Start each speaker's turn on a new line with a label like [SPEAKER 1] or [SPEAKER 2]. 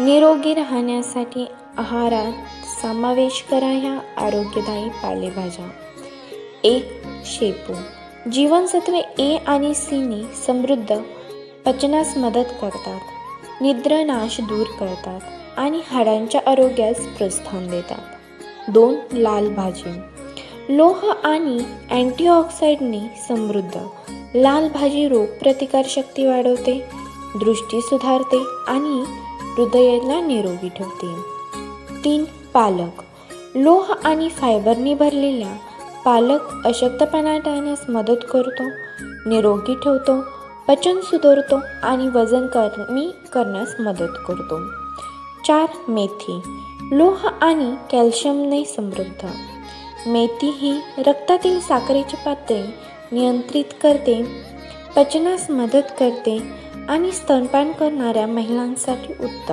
[SPEAKER 1] निरोगी राहण्यासाठी आहारात समावेश करा ह्या आरोग्यदायी पालेभाज्या. 1. शेपू. जीवनसत्वे ए आणि सीने समृद्ध पचनास मदत करतात, निद्रानाश दूर करतात आणि हाडांच्या आरोग्यास प्रोत्साहन देतात. 2. लाल भाजी. लोह आणि अँटीऑक्सिडंटने समृद्ध लाल भाजी रोगप्रतिकारशक्ती वाढवते, दृष्टी सुधारते आणि हृदयाला निरोगी ठेवते. 3. पालक. लोह आणि फायबरने भरलेल्या पालक अशक्तपणा टाळण्यास मदत करतो, निरोगी ठेवतो, पचन सुधारतो आणि वजन कमी करण्यास मदत करतो. 4. मेथी. लोह आणि कॅल्शियमने समृद्ध मेथी ही रक्तातील साखरेची पातळी नियंत्रित करते, पचनास मदत करते आणि स्तनपान करणाऱ्या महिलांसाठी उत्तम.